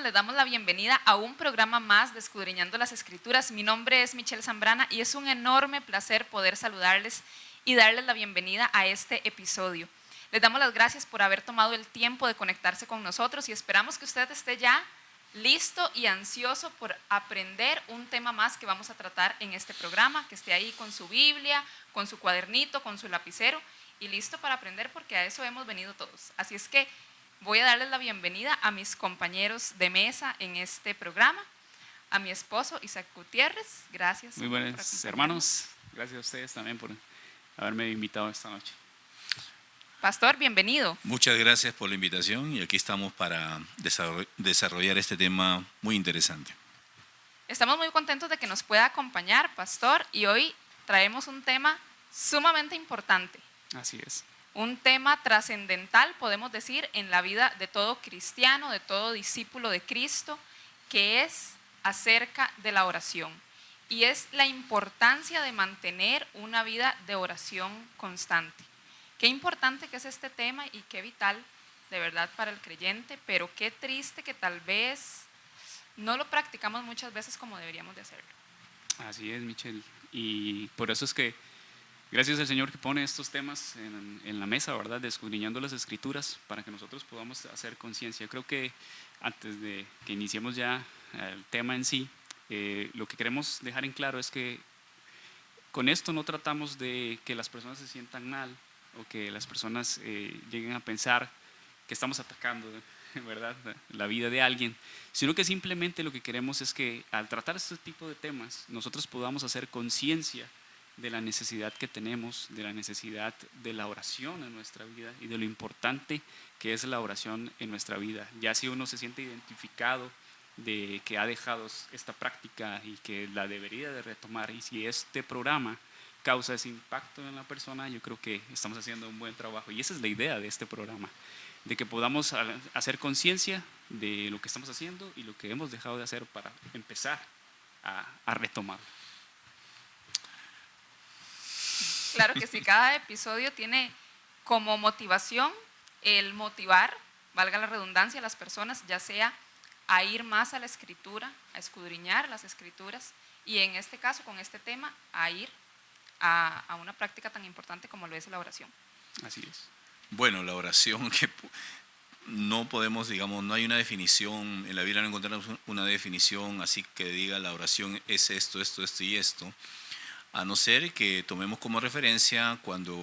hermanos, les damos la bienvenida a un programa más de Escudriñando las Escrituras. Mi nombre es Michelle Zambrana y es un enorme placer poder saludarles y darles la bienvenida a este episodio. Les damos las gracias por haber tomado el tiempo de conectarse con nosotros y esperamos que usted esté ya listo y ansioso por aprender un tema más que vamos a tratar en este programa, que esté ahí con su Biblia, con su cuadernito, con su lapicero y listo para aprender, porque a eso hemos venido todos. Así es que voy a darles la bienvenida a mis compañeros de mesa en este programa, a mi esposo Isaac Gutiérrez. Gracias. Muy buenos hermanos, gracias a ustedes también por haberme invitado esta noche. Pastor, bienvenido. Muchas gracias por la invitación y aquí estamos para desarrollar este tema muy interesante. Estamos muy contentos de que nos pueda acompañar, Pastor, y hoy traemos un tema sumamente importante. Así es. Un tema trascendental, podemos decir, en la vida de todo cristiano, de todo discípulo de Cristo, que es acerca de la oración. Y es la importancia de mantener una vida de oración constante. Qué importante que es este tema y qué vital, de verdad, para el creyente, pero qué triste que tal vez no lo practicamos muchas veces como deberíamos de hacerlo. Así es, Michelle. Y por eso es que gracias al Señor que pone estos temas en la mesa, ¿verdad? De Escudriñando las Escrituras, para que nosotros podamos hacer conciencia. Creo que antes de que iniciemos ya el tema en sí, lo que queremos dejar en claro es que con esto no tratamos de que las personas se sientan mal o que las personas lleguen a pensar que estamos atacando, ¿verdad?, la vida de alguien, sino que simplemente lo que queremos es que al tratar este tipo de temas nosotros podamos hacer conciencia de la necesidad que tenemos, de la necesidad de la oración en nuestra vida y de lo importante que es la oración en nuestra vida. Ya si uno se siente identificado de que ha dejado esta práctica y que la debería de retomar, y si este programa causa ese impacto en la persona, yo creo que estamos haciendo un buen trabajo. Y esa es la idea de este programa, de que podamos hacer conciencia de lo que estamos haciendo y lo que hemos dejado de hacer para empezar a retomar. Claro que sí, cada episodio tiene como motivación el motivar, valga la redundancia, a las personas, ya sea a ir más a la escritura, a escudriñar las escrituras y en este caso, con este tema, a ir a una práctica tan importante como lo es la oración. Así es. Bueno, la oración que no podemos, digamos, no hay una definición, en la Biblia no encontramos una definición así que diga la oración es esto, esto, esto y esto. A no ser que tomemos como referencia cuando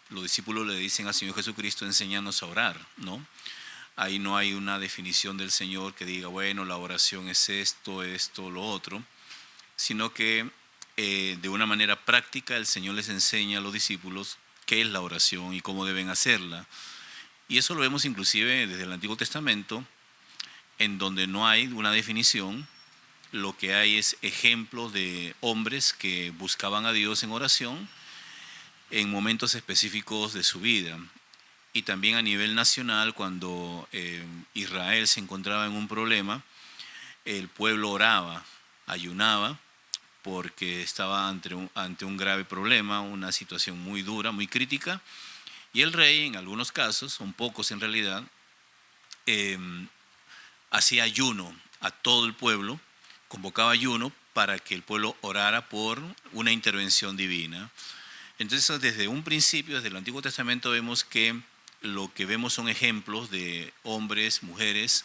los discípulos le dicen al Señor Jesucristo, enséñanos a orar, ¿no? Ahí no hay una definición del Señor que diga, bueno, la oración es esto, esto, lo otro, sino que de una manera práctica el Señor les enseña a los discípulos qué es la oración y cómo deben hacerla. Y eso lo vemos inclusive desde el Antiguo Testamento, en donde no hay una definición. Lo que hay es ejemplos de hombres que buscaban a Dios en oración en momentos específicos de su vida. Y también a nivel nacional, cuando Israel se encontraba en un problema, el pueblo oraba, ayunaba, porque estaba ante un grave problema, una situación muy dura, muy crítica. Y el rey, en algunos casos, son pocos en realidad, hacía ayuno a todo el pueblo, convocaba ayuno para que el pueblo orara por una intervención divina. Entonces, desde un principio, desde el Antiguo Testamento, vemos que lo que vemos son ejemplos de hombres, mujeres,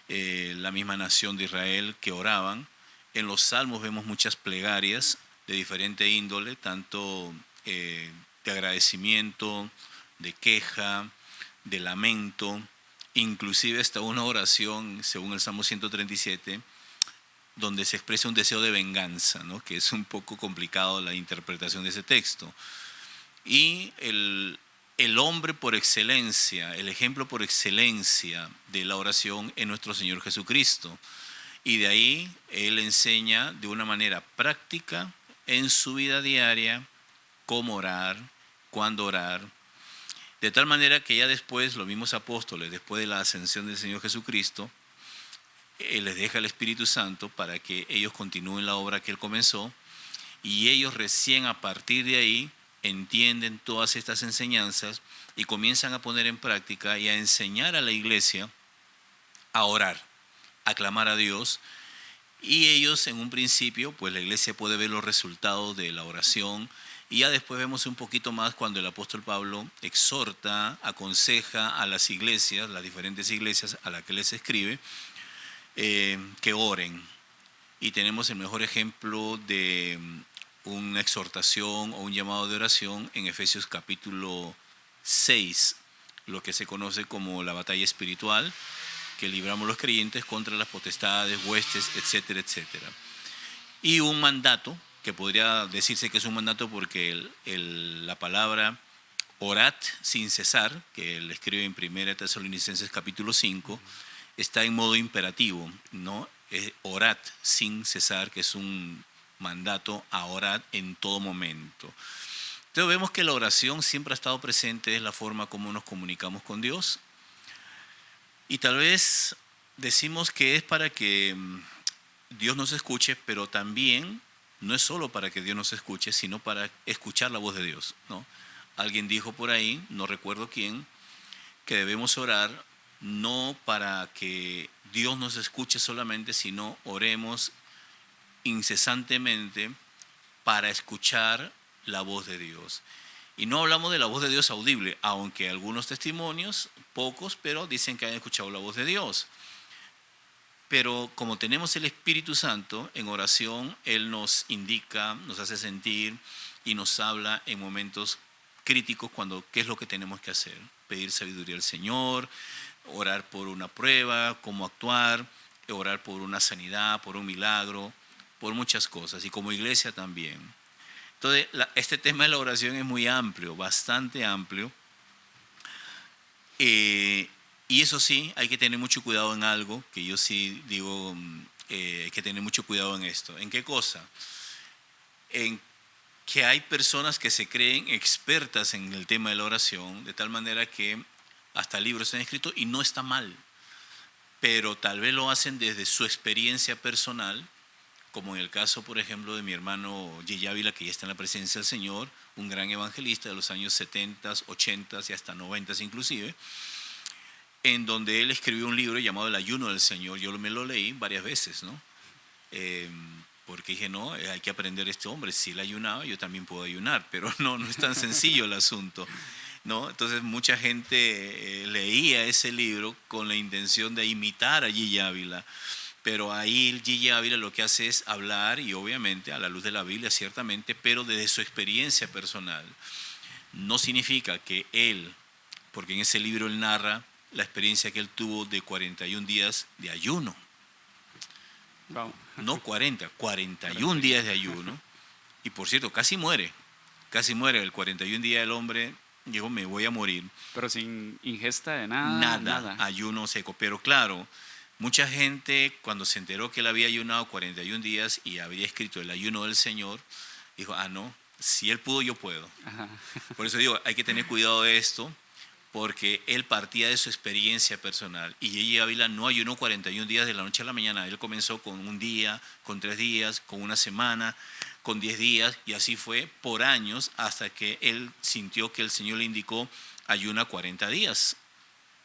la misma nación de Israel que oraban. En los salmos vemos muchas plegarias de diferente índole, tanto de agradecimiento, de queja, de lamento, inclusive hasta una oración, según el Salmo 137, donde se expresa un deseo de venganza, ¿no?, que es un poco complicado la interpretación de ese texto. Y el hombre por excelencia, el ejemplo por excelencia de la oración es nuestro Señor Jesucristo. Y de ahí Él enseña de una manera práctica en su vida diaria cómo orar, cuándo orar. De tal manera que ya después, los mismos apóstoles, después de la ascensión del Señor Jesucristo, Él les deja el Espíritu Santo para que ellos continúen la obra que Él comenzó, y ellos recién a partir de ahí entienden todas estas enseñanzas y comienzan a poner en práctica y a enseñar a la iglesia a orar. aclamar a Dios. Y ellos en un principio, pues la iglesia puede ver los resultados de la oración. Y ya después vemos un poquito más cuando el apóstol Pablo exhorta, aconseja a las iglesias, las diferentes iglesias a las que les escribe, que oren. Y tenemos el mejor ejemplo de una exhortación o un llamado de oración en Efesios capítulo 6, lo que se conoce como la batalla espiritual que libramos los creyentes contra las potestades, huestes, etcétera, etcétera. Y un mandato, que podría decirse que es un mandato porque la palabra orad sin cesar, que él escribe en 1 Tesalonicenses capítulo 5, está en modo imperativo, ¿no? Orad sin cesar, que es un mandato a orar en todo momento. Entonces vemos que la oración siempre ha estado presente, es la forma como nos comunicamos con Dios. Y tal vez decimos que es para que Dios nos escuche, pero también no es solo para que Dios nos escuche, sino para escuchar la voz de Dios, ¿no? Alguien dijo por ahí, no recuerdo quién, que debemos orar no para que Dios nos escuche solamente, sino oremos incesantemente para escuchar la voz de Dios. Y no hablamos de la voz de Dios audible, aunque algunos testimonios, pocos, pero dicen que han escuchado la voz de Dios. Pero como tenemos el Espíritu Santo en oración, Él nos indica, nos hace sentir y nos habla en momentos críticos cuando qué es lo que tenemos que hacer. Pedir sabiduría al Señor, orar por una prueba, cómo actuar, orar por una sanidad, por un milagro, por muchas cosas. Y como iglesia también. Entonces, este tema de la oración es muy amplio, bastante amplio. Y eso sí, hay que tener mucho cuidado en algo, que yo sí digo, hay que tener mucho cuidado en esto. ¿En qué cosa? En que hay personas que se creen expertas en el tema de la oración, de tal manera que hasta libros se han escrito y no está mal, pero tal vez lo hacen desde su experiencia personal, como en el caso, por ejemplo, de mi hermano Gigi Ávila, que ya está en la presencia del Señor, un gran evangelista de los años 70, 80 y hasta 90 inclusive, en donde él escribió un libro llamado El ayuno del Señor. Yo me lo leí varias veces, ¿no? Porque dije, no, hay que aprender este hombre. Si él ayunaba, yo también puedo ayunar, pero no es tan sencillo el asunto, ¿no? Entonces mucha gente leía ese libro con la intención de imitar a Gigi Ávila. Pero ahí Gigi Ávila lo que hace es hablar, y obviamente a la luz de la Biblia, ciertamente, pero desde su experiencia personal. No significa que él, porque en ese libro él narra la experiencia que él tuvo de 41 días de ayuno. Wow. No 41 días de ayuno. Y por cierto, casi muere el 41 días del hombre. Digo, me voy a morir. Pero sin ingesta de nada. Nada, ayuno seco. Pero claro, mucha gente cuando se enteró que él había ayunado 41 días y había escrito el ayuno del Señor, dijo, no, si él pudo, yo puedo. Ajá. Por eso digo, hay que tener cuidado de esto, porque él partía de su experiencia personal. Y Gigi Ávila no ayunó 41 días de la noche a la mañana. Él comenzó con un día, con 3 días, con una semana, con 10 días, y así fue por años hasta que él sintió que el Señor le indicó ayuna 40 días.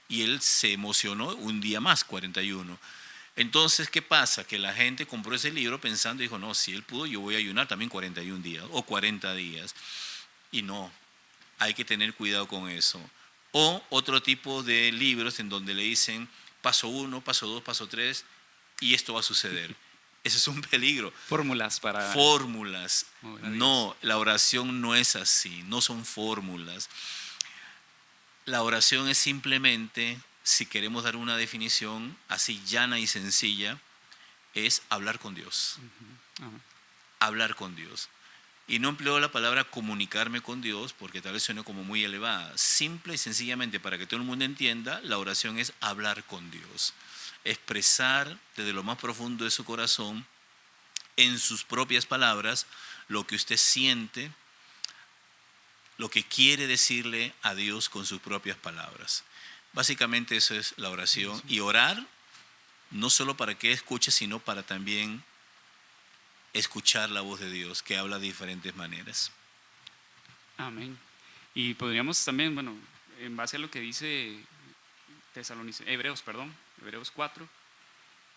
Y él se emocionó un día más, 41. Entonces, ¿qué pasa? Que la gente compró ese libro pensando, dijo, no, si él pudo, yo voy a ayunar también 41 días o 40 días. Y no, hay que tener cuidado con eso. O otro tipo de libros en donde le dicen paso 1, paso 2, paso 3 y esto va a suceder. Ese es un peligro. Fórmulas para... Fórmulas. No, la oración no es así, no son fórmulas. La oración es simplemente, si queremos dar una definición así llana y sencilla, es hablar con Dios. Hablar con Dios. Y no empleo la palabra comunicarme con Dios porque tal vez suene como muy elevada. Simple y sencillamente, para que todo el mundo entienda, la oración es hablar con Dios. Expresar desde lo más profundo de su corazón, en sus propias palabras, lo que usted siente, lo que quiere decirle a Dios con sus propias palabras. Básicamente eso es la oración. Y orar, no solo para que escuche, sino para también escuchar la voz de Dios, que habla de diferentes maneras. Amén. Y podríamos también, bueno, en base a lo que dice Hebreos 4,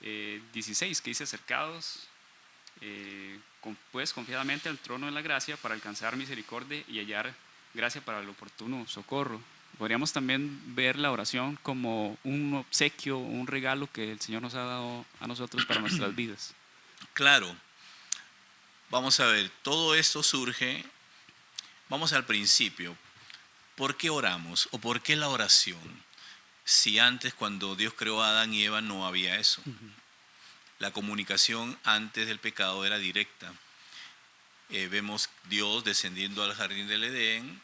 16, que dice acercados pues confiadamente al trono de la gracia para alcanzar misericordia y hallar gracia para el oportuno socorro. Podríamos también ver la oración como un obsequio, un regalo que el Señor nos ha dado a nosotros para nuestras vidas. Claro, vamos a ver, todo esto surge, vamos al principio. ¿Por qué oramos o por qué la oración? Si antes, cuando Dios creó a Adán y Eva, no había eso. La comunicación antes del pecado era directa. Vemos Dios descendiendo al jardín del Edén,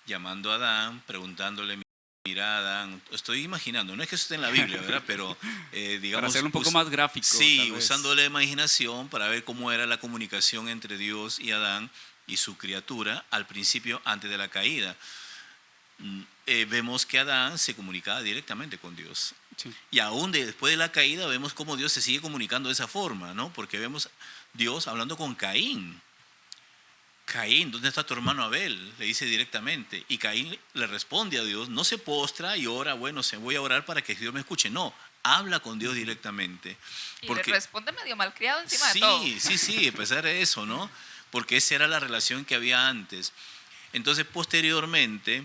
llamando a Adán, preguntándole, mira Adán, estoy imaginando, no es que eso esté en la Biblia, ¿verdad? Pero digamos... Para hacerlo un poco más gráfico. Sí, usando la imaginación para ver cómo era la comunicación entre Dios y Adán y su criatura al principio, antes de la caída. Vemos que Adán se comunicaba directamente con Dios. Sí. Y aún después de la caída vemos cómo Dios se sigue comunicando de esa forma, ¿no? Porque vemos Dios hablando con Caín. Caín, ¿dónde está tu hermano Abel? Le dice directamente. Y Caín le responde a Dios, no se postra y ora, bueno, se voy a orar para que Dios me escuche. No, habla con Dios directamente. Y le responde medio malcriado encima sí, de todo. Sí, a pesar de eso, ¿no? Porque esa era la relación que había antes. Entonces, posteriormente,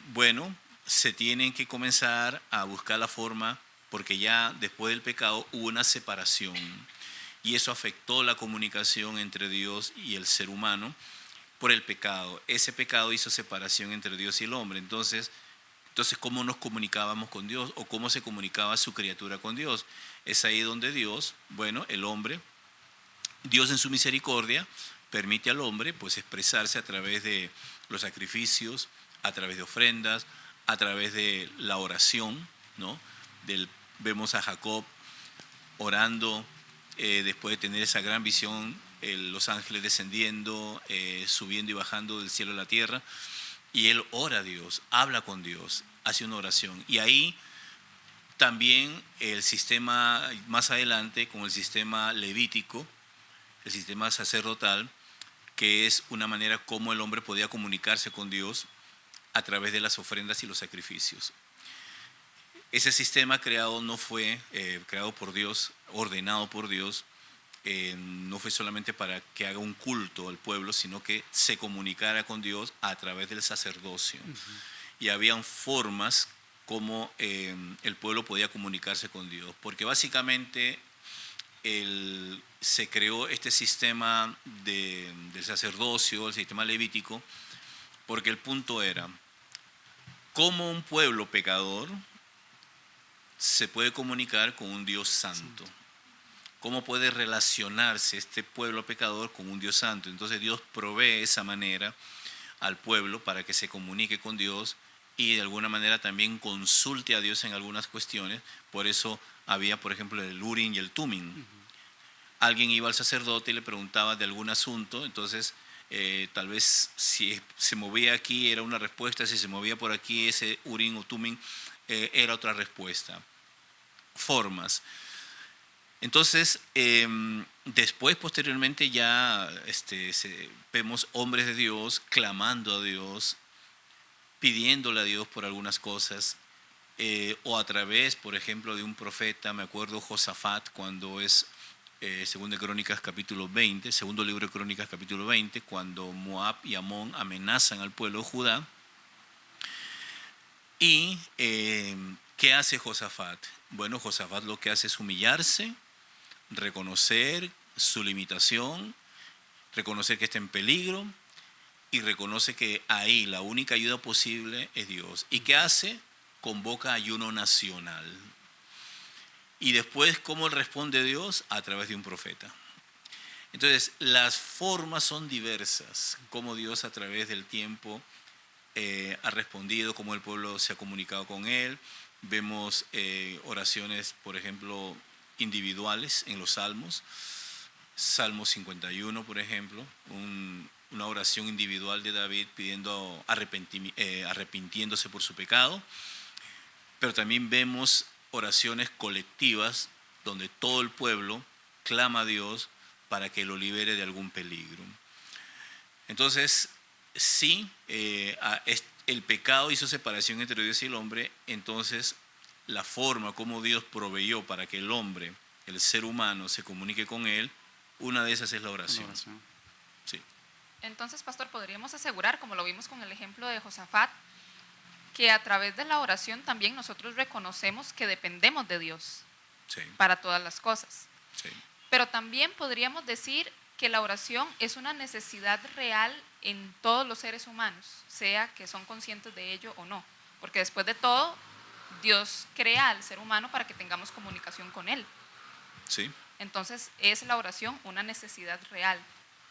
bueno, se tienen que comenzar a buscar la forma, porque ya después del pecado hubo una separación. Y eso afectó la comunicación entre Dios y el ser humano por el pecado. Ese pecado hizo separación entre Dios y el hombre. Entonces, ¿cómo nos comunicábamos con Dios o cómo se comunicaba su criatura con Dios? Es ahí donde Dios, bueno, el hombre, Dios en su misericordia permite al hombre pues expresarse a través de los sacrificios, a través de ofrendas, a través de la oración, ¿no? Vemos a Jacob orando después de tener esa gran visión, los ángeles descendiendo, subiendo y bajando del cielo a la tierra, y él ora a Dios, habla con Dios, hace una oración. Y ahí también el sistema, más adelante, con el sistema levítico, el sistema sacerdotal, que es una manera como el hombre podía comunicarse con Dios a través de las ofrendas y los sacrificios. Ese sistema creado no fue creado por Dios, ordenado por Dios, no fue solamente para que haga un culto al pueblo, sino que se comunicara con Dios a través del sacerdocio. Y habían formas como el pueblo podía comunicarse con Dios, porque básicamente se creó este sistema del sacerdocio, el sistema levítico, porque el punto era, ¿cómo un pueblo pecador se puede comunicar con un Dios santo? ¿Cómo puede relacionarse este pueblo pecador con un Dios santo? Entonces Dios provee esa manera al pueblo para que se comunique con Dios y de alguna manera también consulte a Dios en algunas cuestiones. Por eso había, por ejemplo, el Urim y el Tumim. Alguien iba al sacerdote y le preguntaba de algún asunto, entonces tal vez si se movía aquí era una respuesta, si se movía por aquí ese Urim o Tumim era otra respuesta. Formas. Entonces, después, posteriormente, ya vemos hombres de Dios clamando a Dios, pidiéndole a Dios por algunas cosas, o a través, por ejemplo, de un profeta. Me acuerdo Josafat, cuando es segundo libro de Crónicas capítulo 20, cuando Moab y Amón amenazan al pueblo de Judá. ¿Y qué hace Josafat? Bueno, Josafat lo que hace es humillarse, reconocer su limitación, reconocer que está en peligro y reconoce que ahí la única ayuda posible es Dios. ¿Y qué hace? Convoca ayuno nacional. Y después, ¿cómo responde Dios? A través de un profeta. Entonces, las formas son diversas, cómo Dios a través del tiempo ha respondido, cómo el pueblo se ha comunicado con Él. Vemos oraciones, por ejemplo, individuales en los salmos. Salmo 51, por ejemplo, una oración individual de David pidiendo arrepintiéndose por su pecado. Pero también vemos oraciones colectivas donde todo el pueblo clama a Dios para que lo libere de algún peligro. Entonces, sí, el pecado hizo separación entre Dios y el hombre, entonces la forma como Dios proveyó para que el hombre, el ser humano, se comunique con Él, una de esas es la oración. Sí. Entonces, pastor, podríamos asegurar, como lo vimos con el ejemplo de Josafat, que a través de la oración también nosotros reconocemos que dependemos de Dios Sí. para todas las cosas. Sí. Pero también podríamos decir que la oración es una necesidad real en todos los seres humanos, sea que son conscientes de ello o no. Porque después de todo, Dios crea al ser humano para que tengamos comunicación con Él. Sí. Entonces, es la oración una necesidad real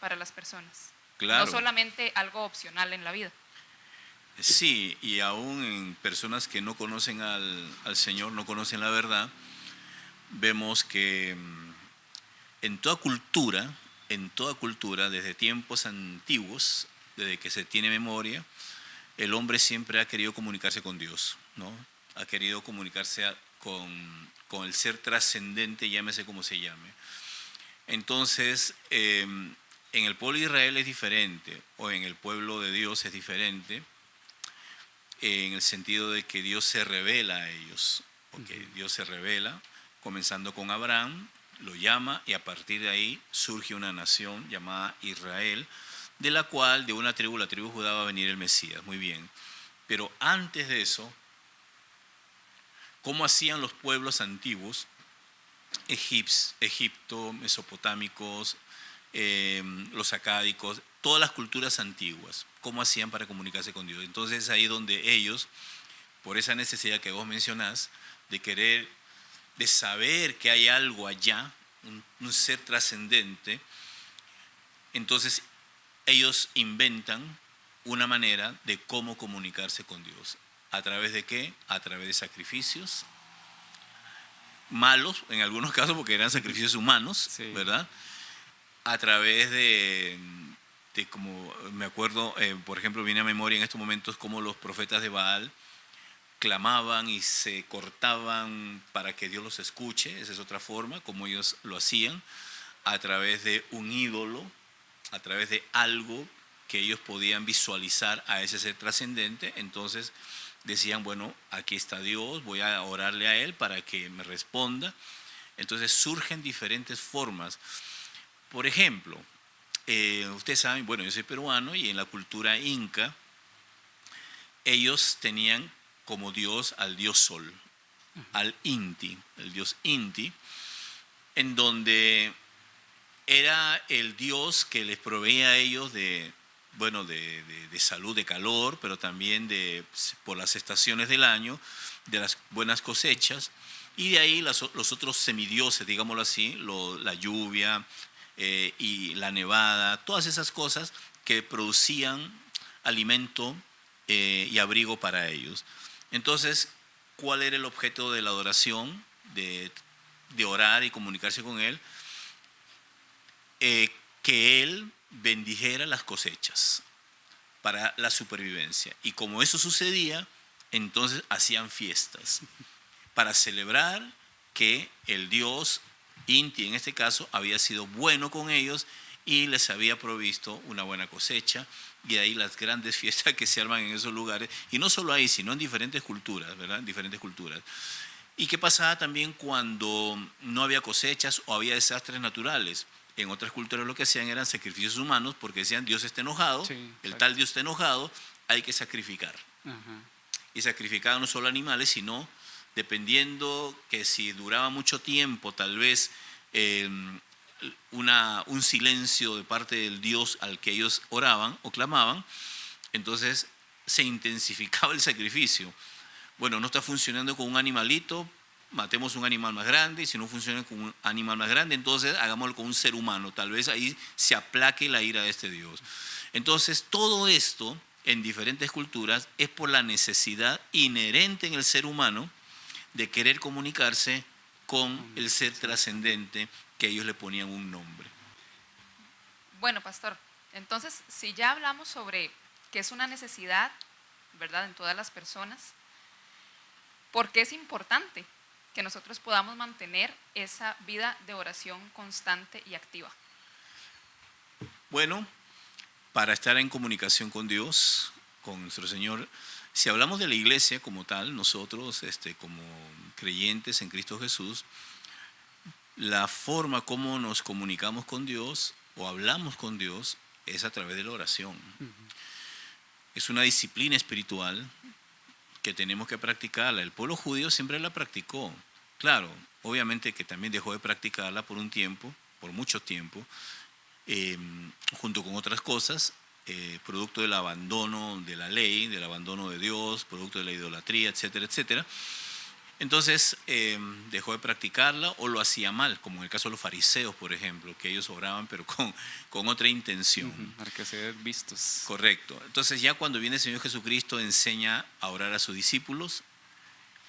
para las personas. Claro. No solamente algo opcional en la vida. Sí, y aún en personas que no conocen al Señor, no conocen la verdad, vemos que en toda cultura, desde tiempos antiguos, desde que se tiene memoria, el hombre siempre ha querido comunicarse con Dios, ¿no? Ha querido comunicarse con el ser trascendente, llámese como se llame. Entonces, en el pueblo de Israel es diferente, o en el pueblo de Dios es diferente, en el sentido de que Dios se revela a ellos. Okay, Dios se revela, comenzando con Abraham, lo llama y a partir de ahí surge una nación llamada Israel, de la cual, de una tribu, la tribu Judá, va a venir el Mesías. Muy bien. Pero antes de eso, ¿cómo hacían los pueblos antiguos? Egipto, mesopotámicos, los acádicos, todas las culturas antiguas, ¿cómo hacían para comunicarse con Dios? Entonces es ahí donde ellos, por esa necesidad que vos mencionás, de querer, de saber que hay algo allá, un ser trascendente, entonces ellos inventan una manera de cómo comunicarse con Dios. ¿A través de qué? A través de sacrificios malos, en algunos casos porque eran sacrificios humanos, sí, ¿verdad? A través de como me acuerdo, por ejemplo, viene a memoria en estos momentos como los profetas de Baal clamaban y se cortaban para que Dios los escuche. Esa es otra forma como ellos lo hacían, a través de un ídolo, a través de algo que ellos podían visualizar a ese ser trascendente. Entonces decían, bueno, aquí está Dios, voy a orarle a Él para que me responda. Entonces surgen diferentes formas. Por ejemplo, ustedes saben, bueno, yo soy peruano y en la cultura inca, ellos tenían como dios al dios Sol, al Inti, el dios Inti, en donde era el dios que les proveía a ellos de salud, de calor, pero también por las estaciones del año, de las buenas cosechas, y de ahí los otros semidioses, digámoslo así, la lluvia y la nevada, todas esas cosas que producían alimento y abrigo para ellos. Entonces, ¿cuál era el objeto de la adoración, de orar y comunicarse con Él? Que Él bendijera las cosechas para la supervivencia. Y como eso sucedía, entonces hacían fiestas para celebrar que el dios Inti, en este caso, había sido bueno con ellos y les había provisto una buena cosecha, y de ahí las grandes fiestas que se arman en esos lugares, y no solo ahí, sino en diferentes culturas, ¿verdad? En diferentes culturas. ¿Y qué pasaba también cuando no había cosechas o había desastres naturales? En otras culturas lo que hacían eran sacrificios humanos, porque decían, Dios está enojado, sí, el tal Dios está enojado, hay que sacrificar. Uh-huh. Y sacrificaban no solo animales, sino, dependiendo que si duraba mucho tiempo, tal vez un silencio de parte del Dios al que ellos oraban o clamaban, entonces se intensificaba el sacrificio. Bueno, no está funcionando con un animalito, matemos un animal más grande, y si no funciona con un animal más grande, entonces hagámoslo con un ser humano, tal vez ahí se aplaque la ira de este Dios. Entonces todo esto en diferentes culturas es por la necesidad inherente en el ser humano de querer comunicarse con el ser trascendente, que ellos le ponían un nombre. Bueno, pastor, entonces si ya hablamos sobre que es una necesidad, ¿verdad?, en todas las personas, ¿por qué es importante que nosotros podamos mantener esa vida de oración constante y activa? Bueno, para estar en comunicación con Dios, con nuestro Señor, Si hablamos de la iglesia como tal, nosotros como creyentes en Cristo Jesús, la forma como nos comunicamos con Dios o hablamos con Dios es a través de la oración. Es una disciplina espiritual que tenemos que practicarla. El pueblo judío siempre la practicó. Claro, obviamente que también dejó de practicarla por un tiempo, por mucho tiempo, junto con otras cosas, producto del abandono de la ley, del abandono de Dios, producto de la idolatría, etcétera, etcétera. Entonces dejó de practicarla o lo hacía mal, como en el caso de los fariseos, por ejemplo, que ellos oraban pero con otra intención. Para que sean vistos. Correcto. Entonces ya cuando viene el Señor Jesucristo enseña a orar a sus discípulos,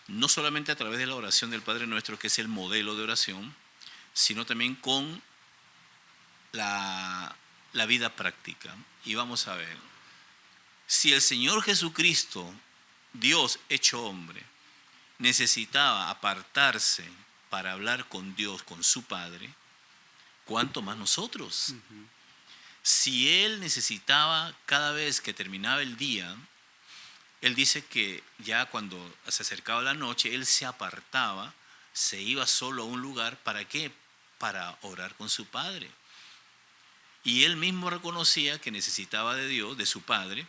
no solamente a través de la oración del Padre Nuestro, que es el modelo de oración, sino también con la vida práctica. Y vamos a ver, si el Señor Jesucristo, Dios hecho hombre, necesitaba apartarse para hablar con Dios, con su Padre, ¿cuánto más nosotros? Si Él necesitaba cada vez que terminaba el día, Él dice que ya cuando se acercaba la noche, Él se apartaba, se iba solo a un lugar, ¿para qué? Para orar con su Padre. Y Él mismo reconocía que necesitaba de Dios, de su Padre.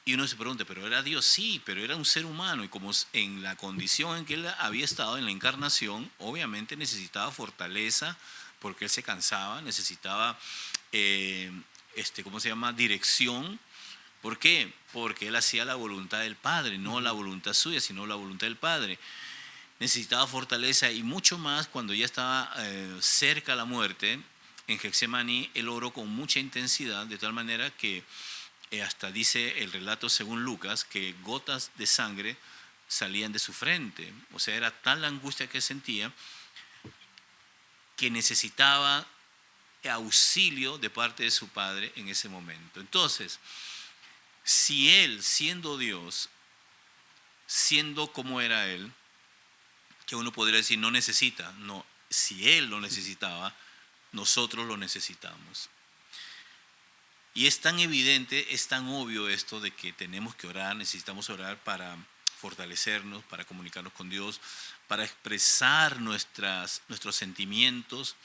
Y uno se pregunta, ¿pero era Dios? Sí, pero era un ser humano. Y como en la condición en que Él había estado en la encarnación, obviamente necesitaba fortaleza, porque Él se cansaba, necesitaba, ¿cómo se llama? Dirección. ¿Por qué? Porque Él hacía la voluntad del Padre, no la voluntad suya, sino la voluntad del Padre. Necesitaba fortaleza y mucho más cuando ya estaba cerca a la muerte. En Getsemaní, Él oró con mucha intensidad, de tal manera que hasta dice el relato según Lucas, que gotas de sangre salían de su frente. O sea, era tal la angustia que sentía que necesitaba auxilio de parte de su Padre en ese momento. Entonces, si Él, siendo Dios, siendo como era Él, que uno podría decir no necesita, no, si Él lo necesitaba, nosotros lo necesitamos. Y es tan evidente, es tan obvio esto de que tenemos que orar, necesitamos orar para fortalecernos, para comunicarnos con Dios, para expresar nuestros sentimientos.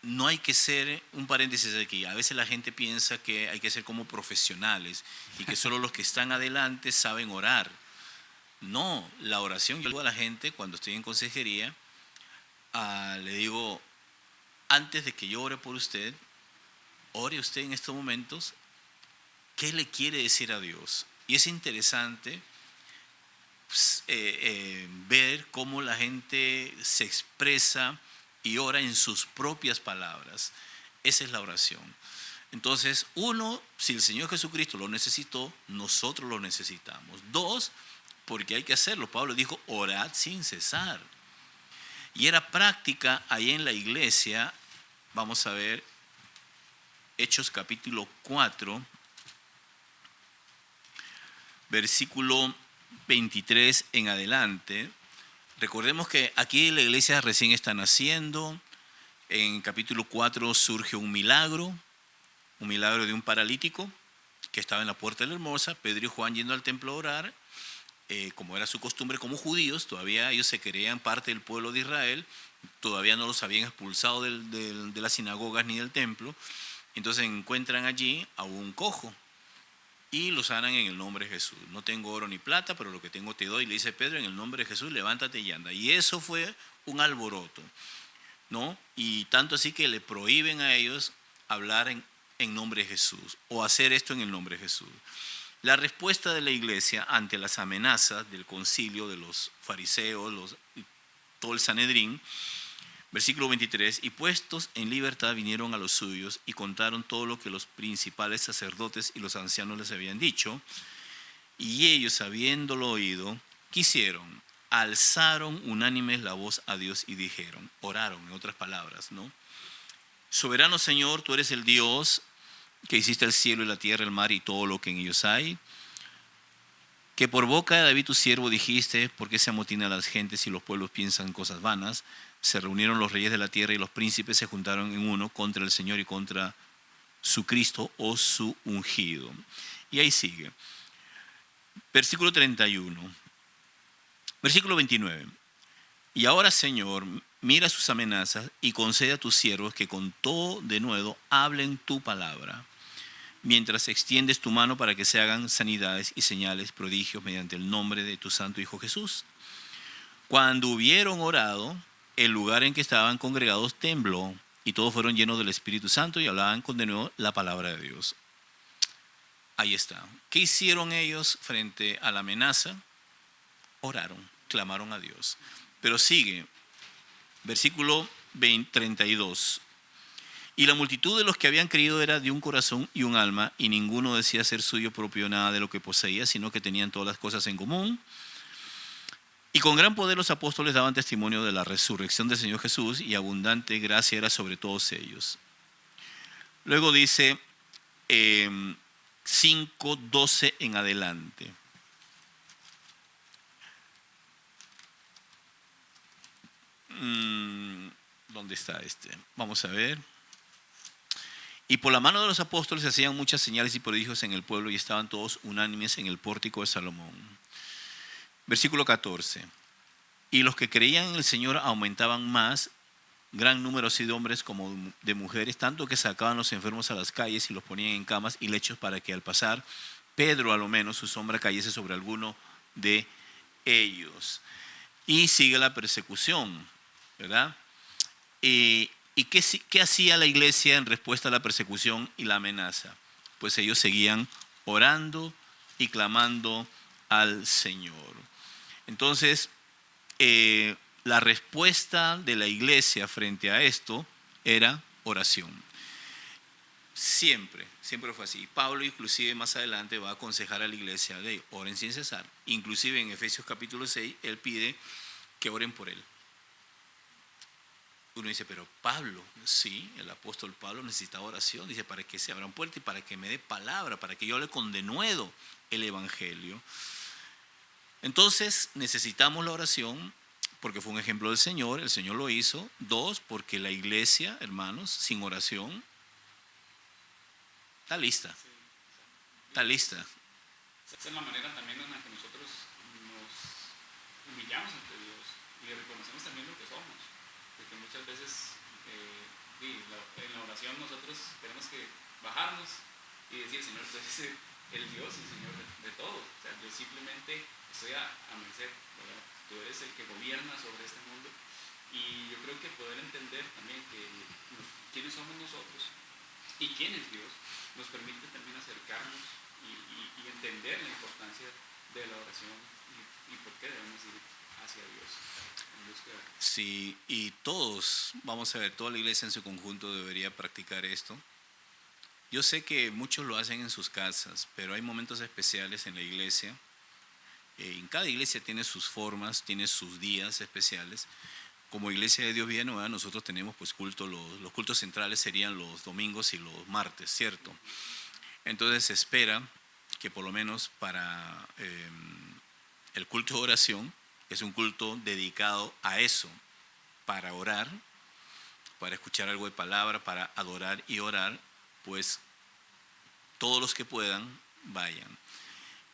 No hay que ser, un paréntesis aquí, a veces la gente piensa que hay que ser como profesionales y que solo los que están adelante saben orar. No, la oración, yo digo a la gente cuando estoy en consejería, le digo, antes de que yo ore por usted, ore usted en estos momentos, ¿qué le quiere decir a Dios? Y es interesante ver cómo la gente se expresa y ora en sus propias palabras. Esa es la oración. Entonces, uno, si el Señor Jesucristo lo necesitó, nosotros lo necesitamos. Dos, porque hay que hacerlo. Pablo dijo, orad sin cesar. Y era práctica ahí en la iglesia. Vamos a ver Hechos capítulo 4, versículo 23 en adelante. Recordemos que aquí la iglesia recién está naciendo. En capítulo 4 surge un milagro de un paralítico que estaba en la puerta de la Hermosa. Pedro y Juan yendo al templo a orar, como era su costumbre como judíos, todavía ellos se creían parte del pueblo de Israel, todavía no los habían expulsado de las sinagogas ni del templo. Entonces encuentran allí a un cojo y lo sanan en el nombre de Jesús. No tengo oro ni plata, pero lo que tengo te doy. Le dice Pedro, en el nombre de Jesús, levántate y anda. Y eso fue un alboroto, ¿no? Y tanto así que le prohíben a ellos hablar en nombre de Jesús o hacer esto en el nombre de Jesús. La respuesta de la iglesia ante las amenazas del concilio de los fariseos, todo el Sanedrín, versículo 23, y puestos en libertad vinieron a los suyos y contaron todo lo que los principales sacerdotes y los ancianos les habían dicho. Y ellos, habiéndolo oído, ¿qué hicieron? Alzaron unánimes la voz a Dios y dijeron, oraron, en otras palabras, ¿no? Soberano Señor, tú eres el Dios que hiciste el cielo y la tierra, el mar y todo lo que en ellos hay. Que por boca de David tu siervo dijiste, ¿por qué se amotinan las gentes y los pueblos piensan cosas vanas? Se reunieron los reyes de la tierra y los príncipes se juntaron en uno contra el Señor y contra su Cristo o su ungido. Y ahí sigue. Versículo 31. Versículo 29. Y ahora, Señor, mira sus amenazas y concede a tus siervos que con todo denuedo hablen tu palabra, mientras extiendes tu mano para que se hagan sanidades y señales, prodigios mediante el nombre de tu santo Hijo Jesús. Cuando hubieron orado, el lugar en que estaban congregados tembló y todos fueron llenos del Espíritu Santo y hablaban con denuedo la palabra de Dios. Ahí está. ¿Qué hicieron ellos frente a la amenaza? Oraron, clamaron a Dios. Pero sigue, versículo 32. Y la multitud de los que habían creído era de un corazón y un alma, y ninguno decía ser suyo propio nada de lo que poseía, sino que tenían todas las cosas en común. Y con gran poder los apóstoles daban testimonio de la resurrección del Señor Jesús, y abundante gracia era sobre todos ellos. Luego dice 5:12 en adelante. ¿Dónde está este? Vamos a ver. Y por la mano de los apóstoles se hacían muchas señales y prodigios en el pueblo y estaban todos unánimes en el pórtico de Salomón. Versículo 14. Y los que creían en el Señor aumentaban más, gran número así de hombres como de mujeres, tanto que sacaban los enfermos a las calles y los ponían en camas y lechos para que al pasar Pedro a lo menos su sombra cayese sobre alguno de ellos. Y sigue la persecución, ¿verdad? ¿Y qué hacía la iglesia en respuesta a la persecución y la amenaza? Pues ellos seguían orando y clamando al Señor. Entonces, la respuesta de la iglesia frente a esto era oración. Siempre fue así. Pablo inclusive más adelante va a aconsejar a la iglesia de oren sin cesar. Inclusive en Efesios capítulo 6, él pide que oren por él. Uno dice, pero Pablo, sí, el apóstol Pablo necesitaba oración, dice, para que se abran puertas y para que me dé palabra, para que yo hable con denuedo el evangelio. Entonces necesitamos la oración porque fue un ejemplo del Señor, el Señor lo hizo. 2, porque la iglesia, hermanos, sin oración, está lista. Está lista. Esa es la manera también en la que nosotros nos humillamos ante Dios y reconocemos también lo que somos. Porque muchas veces en la oración nosotros tenemos que bajarnos y decir, Señor, tú eres el Dios y Señor de todo. O sea, yo simplemente estoy a merced, ¿verdad? Tú eres el que gobierna sobre este mundo. Y yo creo que poder entender también quiénes somos nosotros y quién es Dios nos permite también acercarnos y entender la importancia de la oración y por qué debemos ir hacia Dios. Sí, y todos, vamos a ver, toda la iglesia en su conjunto debería practicar esto. Yo sé que muchos lo hacen en sus casas, pero hay momentos especiales en la iglesia. En cada iglesia tiene sus formas, tiene sus días especiales. Como Iglesia de Dios Vida Nueva, nosotros tenemos pues culto, los cultos centrales serían los domingos y los martes, ¿cierto? Entonces se espera que por lo menos para el culto de oración, que es un culto dedicado a eso, para orar, para escuchar algo de palabra, para adorar y orar, pues todos los que puedan vayan.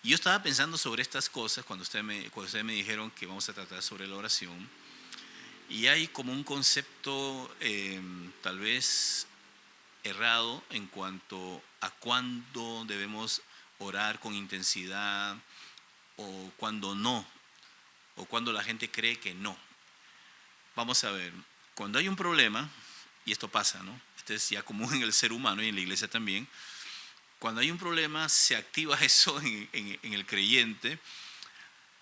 Y yo estaba pensando sobre estas cosas cuando ustedes me dijeron que vamos a tratar sobre la oración. Y hay como un concepto tal vez errado en cuanto a cuándo debemos orar con intensidad o cuándo no, o cuando la gente cree que no. Vamos a ver, cuando hay un problema, y esto pasa, ¿no? Este es ya común en el ser humano y en la iglesia también. Cuando hay un problema se activa eso en el creyente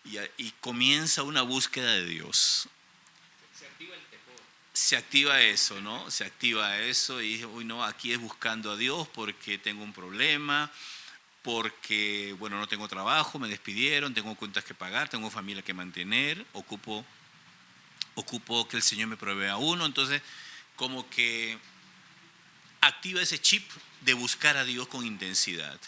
y comienza una búsqueda de Dios. Se activa el temor. Se activa eso, ¿no? Se activa eso y dice, uy, no, aquí es buscando a Dios porque tengo un problema, porque, bueno, no tengo trabajo, me despidieron, tengo cuentas que pagar, tengo familia que mantener, ocupo que el Señor me provea uno. Entonces, como que activa ese chip de buscar a Dios con intensidad.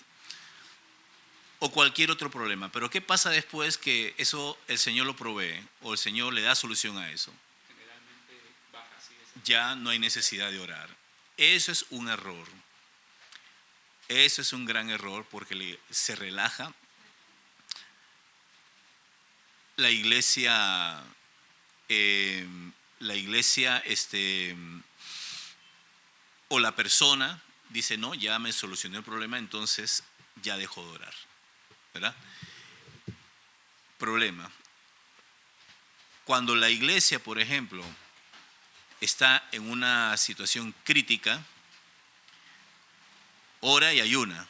O cualquier otro problema. Pero ¿qué pasa después que eso el Señor lo provee o el Señor le da solución a eso? Generalmente baja así. Ya no hay necesidad de orar. Eso es un error. Eso es un gran error porque se relaja. La iglesia, eh, o la persona dice, no, ya me solucioné el problema, entonces ya dejo de orar, ¿verdad? Problema. Cuando la iglesia, por ejemplo, está en una situación crítica, ora y ayuna.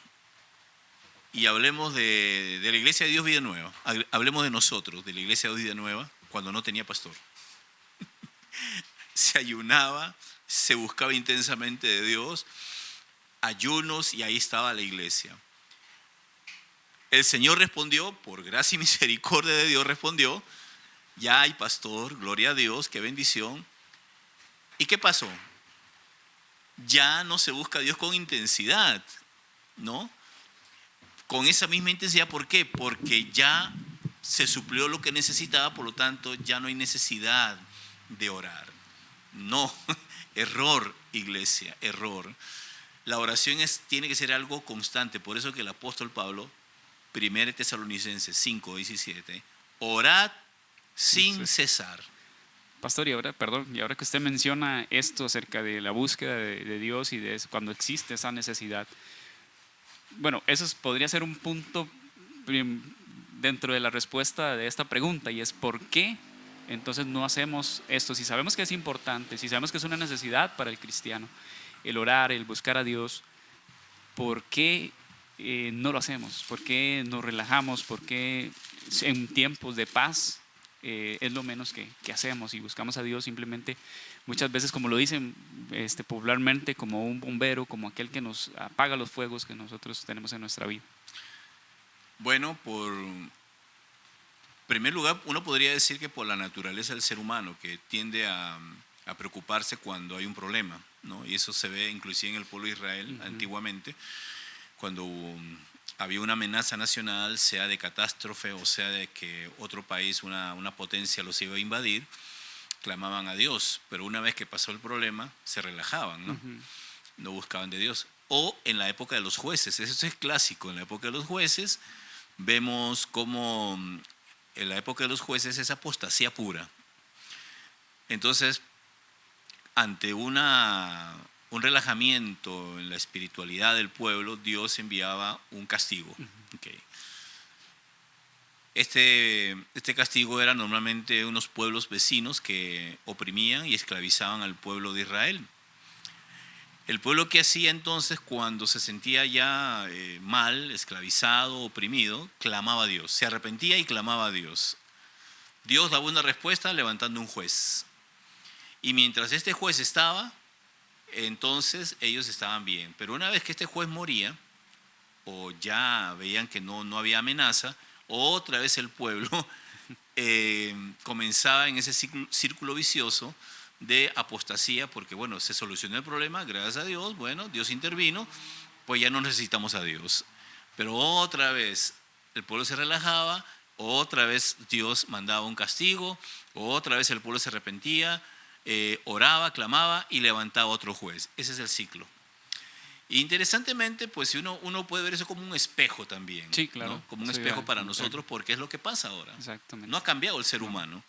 Y hablemos de la iglesia de Dios Vida Nueva. Hablemos de nosotros, de la iglesia de Dios Vida Nueva, cuando no tenía pastor. Se ayunaba, se buscaba intensamente de Dios, ayunos, y ahí estaba la iglesia. El Señor respondió, por gracia y misericordia de Dios respondió, ya hay pastor, gloria a Dios, qué bendición. ¿Y qué pasó? Ya no se busca a Dios con intensidad, ¿no? Con esa misma intensidad, ¿por qué? Porque ya se suplió lo que necesitaba, por lo tanto ya no hay necesidad de orar. No, error, iglesia, error. La oración tiene que ser algo constante, por eso que el apóstol Pablo, 1 Tesalonicenses 5:17, orad sin cesar. Pastor, y ahora que usted menciona esto acerca de la búsqueda de Dios y de eso, cuando existe esa necesidad, bueno, eso podría ser un punto dentro de la respuesta de esta pregunta, y es ¿por qué entonces no hacemos esto? Si sabemos que es importante, si sabemos que es una necesidad para el cristiano, el orar, el buscar a Dios, ¿por qué no lo hacemos? ¿Por qué nos relajamos? ¿Por qué en tiempos de paz es lo menos que hacemos y buscamos a Dios simplemente, muchas veces, como lo dicen popularmente, como un bombero, como aquel que nos apaga los fuegos que nosotros tenemos en nuestra vida? Bueno, por primer lugar, uno podría decir que por la naturaleza del ser humano, que tiende a preocuparse cuando hay un problema, ¿no? Y eso se ve inclusive en el pueblo de Israel antiguamente, cuando había una amenaza nacional, sea de catástrofe o sea de que otro país, una potencia los iba a invadir, clamaban a Dios, pero una vez que pasó el problema, se relajaban, ¿no? No buscaban de Dios. O en la época de los jueces, eso es clásico, en la época de los jueces vemos cómo en la época de los jueces es apostasía pura. Entonces, ante un relajamiento en la espiritualidad del pueblo, Dios enviaba un castigo. Okay. Este castigo era normalmente unos pueblos vecinos que oprimían y esclavizaban al pueblo de Israel. El pueblo, que hacía entonces cuando se sentía ya mal, esclavizado, oprimido, clamaba a Dios, se arrepentía y clamaba a Dios. Dios daba una respuesta levantando un juez. Y mientras este juez estaba, entonces ellos estaban bien. Pero una vez que este juez moría, o ya veían que no había amenaza, otra vez el pueblo comenzaba en ese círculo vicioso de apostasía, porque bueno, se solucionó el problema, gracias a Dios, bueno, Dios intervino, pues ya no necesitamos a Dios. Pero otra vez el pueblo se relajaba, otra vez Dios mandaba un castigo, otra vez el pueblo se arrepentía, oraba, clamaba y levantaba otro juez. Ese es el ciclo. Interesantemente, pues uno puede ver eso como un espejo también. Sí, claro. ¿No? Como un espejo para nosotros, porque es lo que pasa ahora. Exactamente. No ha cambiado el ser humano.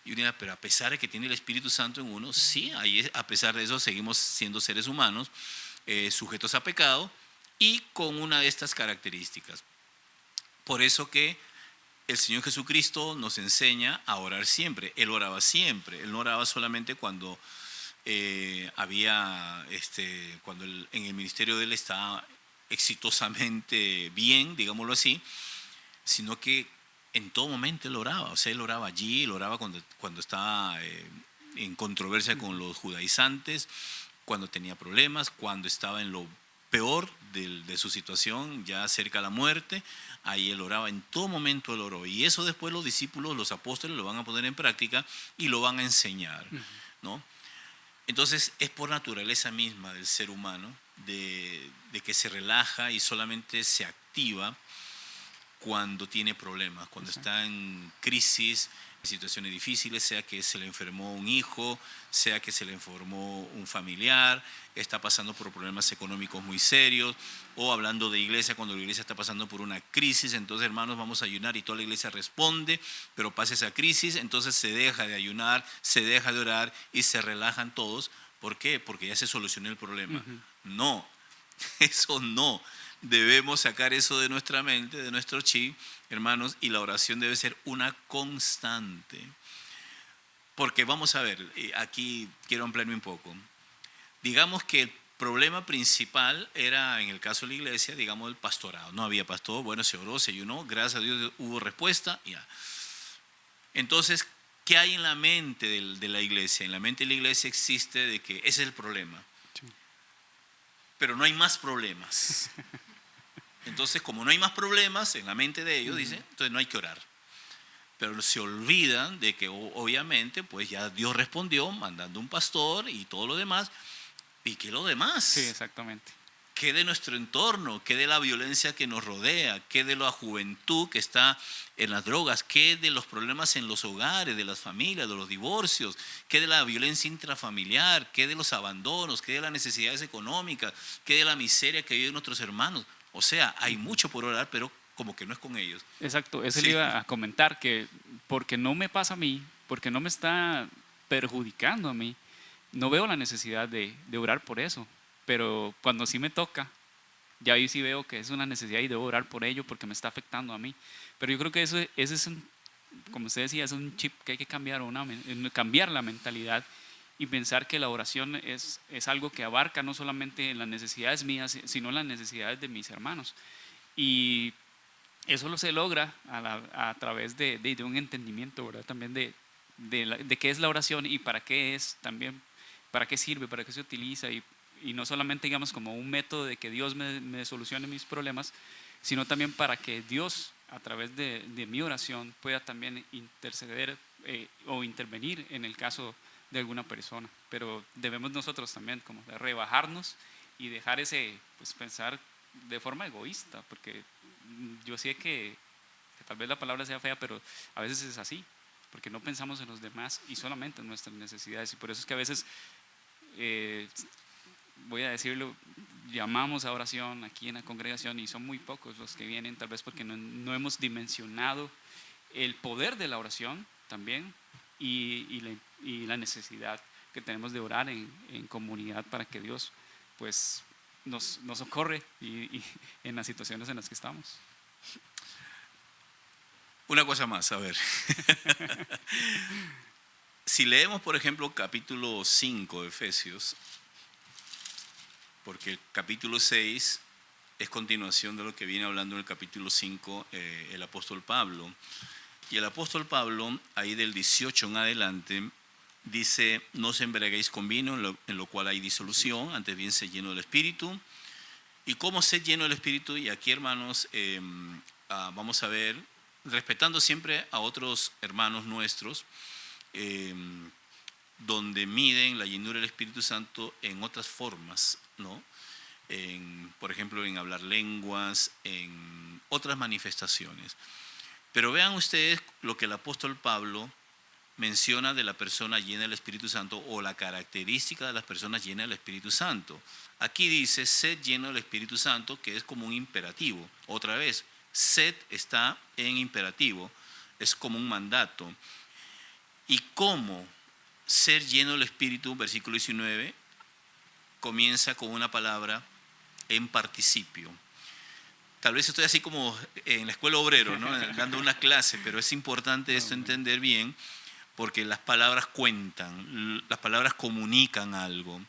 Y uno dirá, pero a pesar de que tiene el Espíritu Santo en uno, sí, a pesar de eso seguimos siendo seres humanos, sujetos a pecado y con una de estas características. Por eso que el Señor Jesucristo nos enseña a orar siempre. Él oraba siempre. Él no oraba solamente cuando cuando en el ministerio de él estaba exitosamente bien, digámoslo así, sino que en todo momento él oraba. O sea, él oraba allí, él oraba cuando estaba en controversia con los judaizantes, cuando tenía problemas, cuando estaba en lo peor de su situación, ya cerca a la muerte, ahí él oraba, en todo momento él oró. Y eso después los discípulos, los apóstoles lo van a poner en práctica y lo van a enseñar, ¿no? Entonces es por naturaleza misma del ser humano de que se relaja y solamente se activa cuando tiene problemas, cuando está en crisis, situaciones difíciles, sea que se le enfermó un hijo, sea que se le enfermó un familiar, está pasando por problemas económicos muy serios, o hablando de iglesia, cuando la iglesia está pasando por una crisis, entonces hermanos vamos a ayunar y toda la iglesia responde, pero pasa esa crisis, entonces se deja de ayunar, se deja de orar y se relajan todos. ¿Por qué? Porque ya se solucionó el problema. No, eso no. Debemos sacar eso de nuestra mente, de nuestro chip, hermanos, y la oración debe ser una constante. Porque vamos a ver, aquí quiero ampliarme un poco. Digamos que el problema principal era, en el caso de la iglesia, digamos el pastorado. No había pastor, bueno, se oró, se ayunó, gracias a Dios hubo respuesta, ya. Entonces, ¿qué hay en la mente de la iglesia? En la mente de la iglesia existe de que ese es el problema. Sí. Pero no hay más problemas. Entonces, como no hay más problemas en la mente de ellos, dicen, entonces no hay que orar. Pero se olvidan de que obviamente pues ya Dios respondió mandando un pastor y todo lo demás. ¿Y qué lo demás? Sí, exactamente. ¿Qué de nuestro entorno? ¿Qué de la violencia que nos rodea? ¿Qué de la juventud que está en las drogas? ¿Qué de los problemas en los hogares, de las familias, de los divorcios? ¿Qué de la violencia intrafamiliar? ¿Qué de los abandonos? ¿Qué de las necesidades económicas? ¿Qué de la miseria que viven nuestros hermanos? O sea, hay mucho por orar, pero como que no es con ellos. Exacto, eso sí. Le iba a comentar, que porque no me pasa a mí, porque no me está perjudicando a mí, no veo la necesidad de orar por eso, pero cuando sí me toca, ya ahí sí veo que es una necesidad y debo orar por ello porque me está afectando a mí. Pero yo creo que ese es como usted decía, es un chip que hay que cambiar, cambiar la mentalidad y pensar que la oración es algo que abarca no solamente las necesidades mías, sino las necesidades de mis hermanos. Y eso se logra a través de un entendimiento, ¿verdad? También de qué es la oración y para qué es también, para qué sirve, para qué se utiliza y no solamente digamos como un método de que Dios me solucione mis problemas, sino también para que Dios a través de mi oración pueda también interceder o intervenir en el caso de alguna persona. Pero debemos nosotros también como de rebajarnos y dejar ese pues pensar de forma egoísta, porque yo sé que tal vez la palabra sea fea, pero a veces es así, porque no pensamos en los demás y solamente en nuestras necesidades, y por eso es que a veces voy a decirlo, llamamos a oración aquí en la congregación y son muy pocos los que vienen, tal vez porque no hemos dimensionado el poder de la oración también y la necesidad que tenemos de orar en comunidad para que Dios pues nos socorre y en las situaciones en las que estamos. Una cosa más, a ver. Si leemos, por ejemplo, capítulo 5 de Efesios, porque el capítulo 6 es continuación de lo que viene hablando en el capítulo 5 el apóstol Pablo. Y el apóstol Pablo, ahí del 18 en adelante, dice, no os embriaguéis con vino, en lo cual hay disolución, antes bien sed lleno del Espíritu. ¿Y cómo ser lleno del Espíritu? Y aquí, hermanos, vamos a ver, respetando siempre a otros hermanos nuestros, donde miden la llenura del Espíritu Santo en otras formas, ¿no? Por ejemplo, en hablar lenguas, en otras manifestaciones. Pero vean ustedes lo que el apóstol Pablo menciona de la persona llena del Espíritu Santo o la característica de las personas llenas del Espíritu Santo. Aquí dice, sed lleno del Espíritu Santo, que es como un imperativo. Otra vez, sed está en imperativo, es como un mandato. ¿Y cómo ser lleno del Espíritu? Versículo 19, comienza con una palabra en participio. Tal vez estoy así como en la escuela obrero, ¿no? Dando una clase, pero es importante esto entender bien, porque las palabras cuentan, las palabras comunican algo.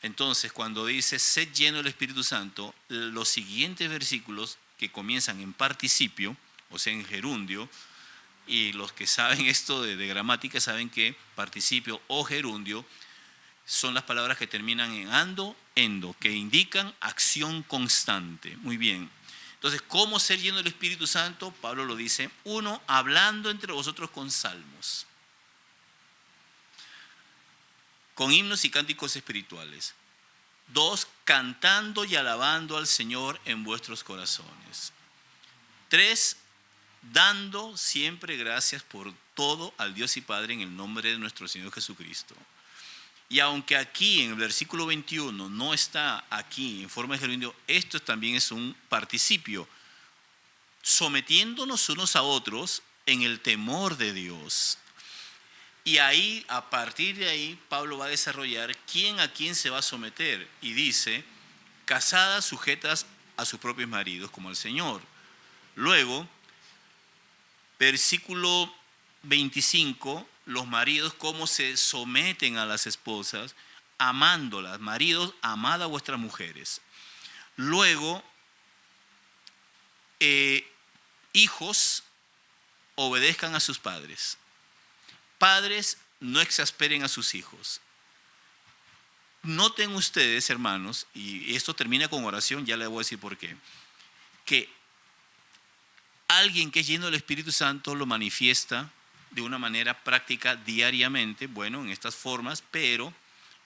Entonces, cuando dice sed lleno del Espíritu Santo, los siguientes versículos que comienzan en participio, o sea, en gerundio, y los que saben esto de gramática saben que participio o gerundio son las palabras que terminan en ando, endo, que indican acción constante. Muy bien. Entonces, ¿cómo ser lleno del Espíritu Santo? Pablo lo dice. 1, hablando entre vosotros con salmos, con himnos y cánticos espirituales. 2, cantando y alabando al Señor en vuestros corazones. 3, dando siempre gracias por todo al Dios y Padre en el nombre de nuestro Señor Jesucristo. Y aunque aquí en el versículo 21 no está aquí en forma de gerundio, esto también es un participio, sometiéndonos unos a otros en el temor de Dios. Y ahí, a partir de ahí, Pablo va a desarrollar quién a quién se va a someter. Y dice, casadas sujetas a sus propios maridos como al Señor. Luego, versículo 25, los maridos cómo se someten a las esposas, amándolas. Maridos, amad a vuestras mujeres. Luego, hijos, obedezcan a sus padres. Padres, no exasperen a sus hijos. Noten ustedes, hermanos, y esto termina con oración, ya les voy a decir por qué, que alguien que es lleno del Espíritu Santo lo manifiesta de una manera práctica diariamente, bueno, en estas formas, pero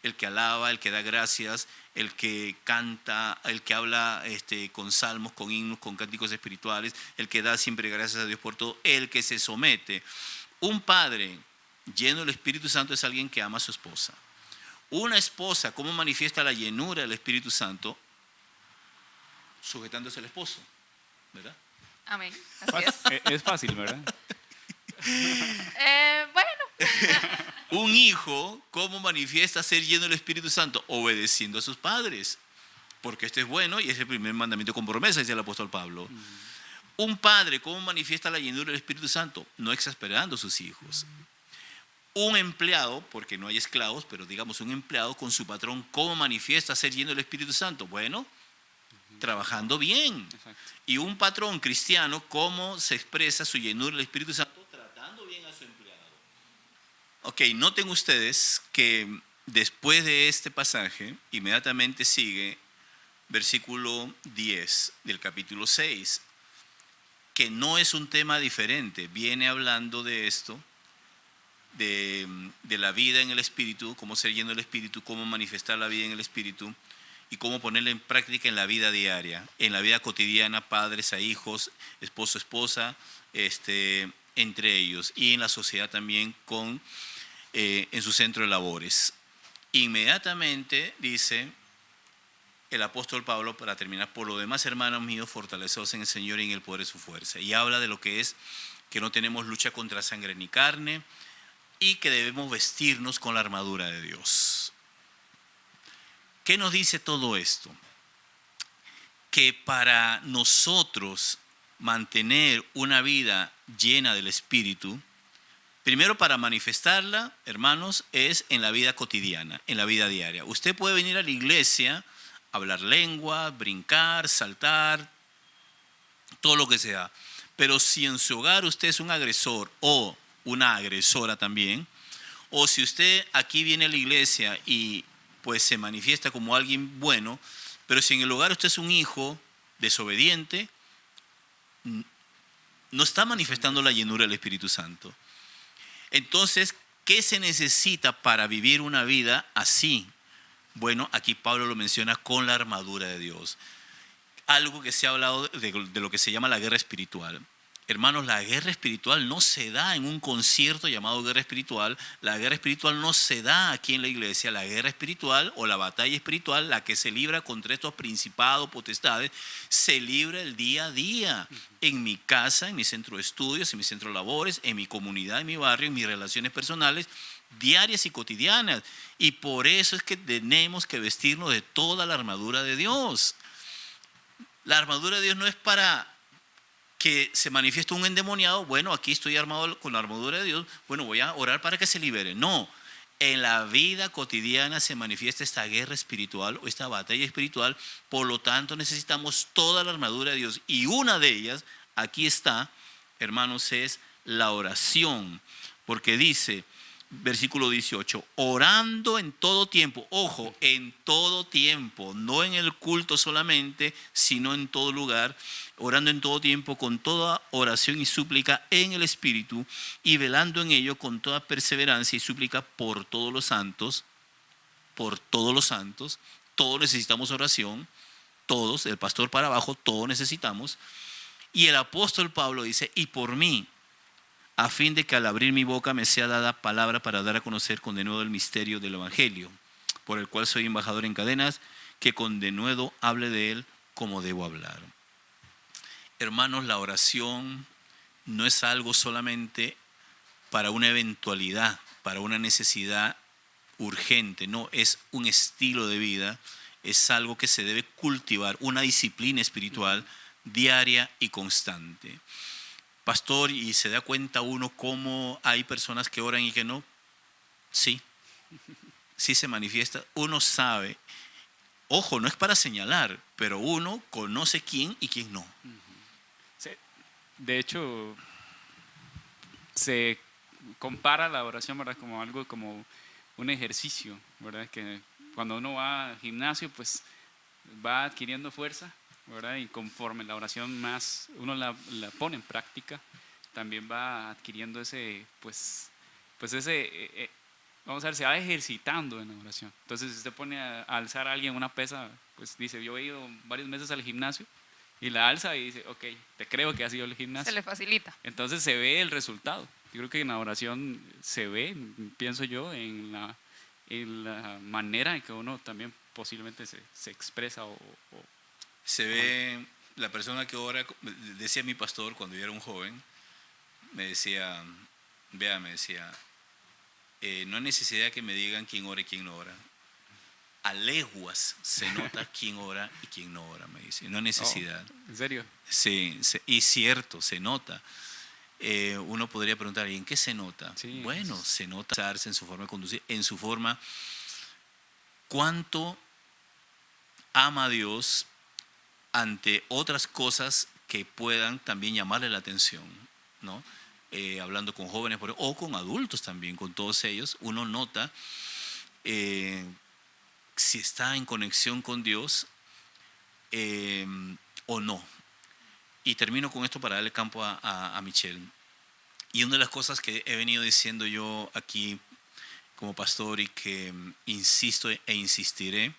el que alaba, el que da gracias, el que canta, el que habla con salmos, con himnos, con cánticos espirituales, el que da siempre gracias a Dios por todo, el que se somete. Un padre lleno del Espíritu Santo es alguien que ama a su esposa. Una esposa, ¿cómo manifiesta la llenura del Espíritu Santo? Sujetándose al esposo, ¿verdad? Amén. Así es. Es fácil, ¿verdad? Bueno. Un hijo, ¿cómo manifiesta ser lleno del Espíritu Santo? Obedeciendo a sus padres, porque esto es bueno y es el primer mandamiento con promesa, dice el apóstol Pablo. Un padre, ¿cómo manifiesta la llenura del Espíritu Santo? No exasperando a sus hijos. Un empleado, porque no hay esclavos, pero digamos un empleado con su patrón, ¿cómo manifiesta ser lleno del Espíritu Santo? Bueno, trabajando bien. Exacto. Y un patrón cristiano, ¿cómo se expresa su llenura del Espíritu Santo? Tratando bien a su empleado. Ok, noten ustedes que después de este pasaje, inmediatamente sigue versículo 10 del capítulo 6, que no es un tema diferente, viene hablando de esto, de la vida en el Espíritu, cómo ser lleno del Espíritu, cómo manifestar la vida en el Espíritu y cómo ponerla en práctica en la vida diaria, en la vida cotidiana, padres a hijos, esposo, esposa, entre ellos, y en la sociedad también en su centro de labores. Inmediatamente dice el apóstol Pablo, para terminar, por lo demás, hermanos míos, fortaleceos en el Señor y en el poder de su fuerza. Y habla de lo que es que no tenemos lucha contra sangre ni carne, y que debemos vestirnos con la armadura de Dios. ¿Qué nos dice todo esto? Que para nosotros mantener una vida llena del Espíritu, primero para manifestarla, hermanos, es en la vida cotidiana, en la vida diaria. Usted puede venir a la iglesia, hablar lengua, brincar, saltar, todo lo que sea. Pero si en su hogar usted es un agresor o una agresora también, o si usted aquí viene a la iglesia y pues se manifiesta como alguien bueno, pero si en el hogar usted es un hijo desobediente, no está manifestando la llenura del Espíritu Santo. Entonces, ¿qué se necesita para vivir una vida así? Bueno, aquí Pablo lo menciona con la armadura de Dios. Algo que se ha hablado de lo que se llama la guerra espiritual. Hermanos, la guerra espiritual no se da en un concierto llamado guerra espiritual. La guerra espiritual no se da aquí en la iglesia. La guerra espiritual o la batalla espiritual, la que se libra contra estos principados, potestades, se libra el día a día. En mi casa, en mi centro de estudios, en mi centro de labores, en mi comunidad, en mi barrio, en mis relaciones personales, diarias y cotidianas. Y por eso es que tenemos que vestirnos de toda la armadura de Dios. La armadura de Dios no es para que se manifieste un endemoniado, bueno, aquí estoy armado con la armadura de Dios, bueno, voy a orar para que se libere. No, en la vida cotidiana se manifiesta esta guerra espiritual o esta batalla espiritual, por lo tanto necesitamos toda la armadura de Dios. Y una de ellas, aquí está, hermanos, es la oración, porque dice, versículo 18, orando en todo tiempo, ojo, en todo tiempo, no en el culto solamente, sino en todo lugar, orando en todo tiempo con toda oración y súplica en el Espíritu y velando en ello con toda perseverancia y súplica por todos los santos, todos necesitamos oración, todos, del pastor para abajo, todos necesitamos. Y el apóstol Pablo dice, y por mí, a fin de que al abrir mi boca me sea dada palabra para dar a conocer con denuedo el misterio del Evangelio, por el cual soy embajador en cadenas, que con denuedo hable de él como debo hablar. Hermanos, la oración no es algo solamente para una eventualidad, para una necesidad urgente, no, es un estilo de vida, es algo que se debe cultivar, una disciplina espiritual diaria y constante. Pastor, ¿y se da cuenta uno cómo hay personas que oran y que no? Sí, sí se manifiesta. Uno sabe, ojo, no es para señalar, pero uno conoce quién y quién no. Sí. De hecho, se compara la oración, ¿verdad? Como algo, como un ejercicio, ¿verdad? Que cuando uno va al gimnasio, pues va adquiriendo fuerza, ¿verdad? Y conforme la oración más uno la pone en práctica, también va adquiriendo ese, pues ese, vamos a ver, se va ejercitando en la oración. Entonces, si usted pone a alzar a alguien una pesa, pues dice, yo he ido varios meses al gimnasio, y la alza y dice, ok, te creo que ha sido el gimnasio. Se le facilita. Entonces se ve el resultado. Yo creo que en la oración se ve, pienso yo, en la manera en que uno también posiblemente se expresa Se ve la persona que ora, decía mi pastor cuando yo era un joven, me decía, vea, me decía, no hay necesidad que me digan quién ora y quién no ora. A leguas se nota quién ora y quién no ora, me dice, no hay necesidad. Oh, ¿en serio? Sí, y cierto, se nota. Uno podría preguntar, ¿y en qué se nota? Sí, bueno, se nota en su forma de conducir, en su forma, cuánto ama a Dios ante otras cosas que puedan también llamarle la atención, ¿no? Hablando con jóvenes o con adultos también, con todos ellos, uno nota si está en conexión con Dios o no. Y termino con esto para darle campo a Michelle. Y una de las cosas que he venido diciendo yo aquí como pastor y que insisto e insistiré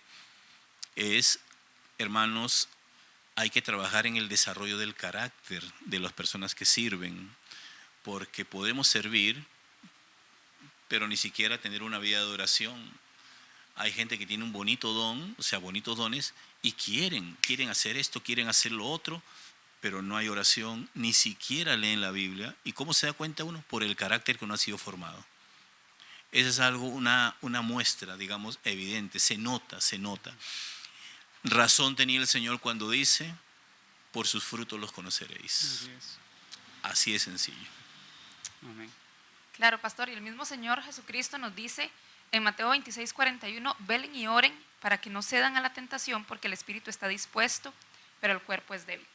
es, hermanos, hay que trabajar en el desarrollo del carácter de las personas que sirven, porque podemos servir, pero ni siquiera tener una vida de oración. Hay gente que tiene un bonito don, o sea, bonitos dones, y quieren hacer esto, quieren hacer lo otro, pero no hay oración, ni siquiera leen la Biblia. ¿Y cómo se da cuenta uno? Por el carácter que no ha sido formado. Esa es algo, una muestra, digamos, evidente, se nota. Razón tenía el Señor cuando dice, por sus frutos los conoceréis. Así de sencillo. Amén. Claro, pastor, y el mismo Señor Jesucristo nos dice en Mateo 26:41, velen y oren para que no cedan a la tentación, porque el espíritu está dispuesto, pero el cuerpo es débil.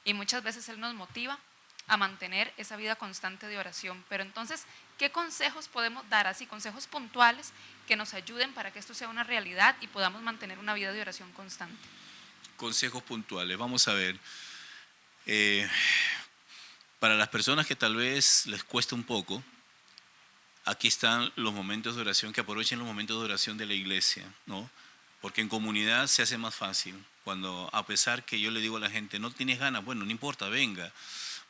Y muchas veces Él nos motiva a mantener esa vida constante de oración. Pero entonces, ¿qué consejos podemos dar así? Consejos puntuales que nos ayuden para que esto sea una realidad y podamos mantener una vida de oración constante. Consejos puntuales, vamos a ver. Para las personas que tal vez les cuesta un poco, aquí están los momentos de oración, que aprovechen los momentos de oración de la iglesia, ¿no? Porque en comunidad se hace más fácil. Cuando, a pesar que yo le digo a la gente, no tienes ganas, bueno, no importa, venga,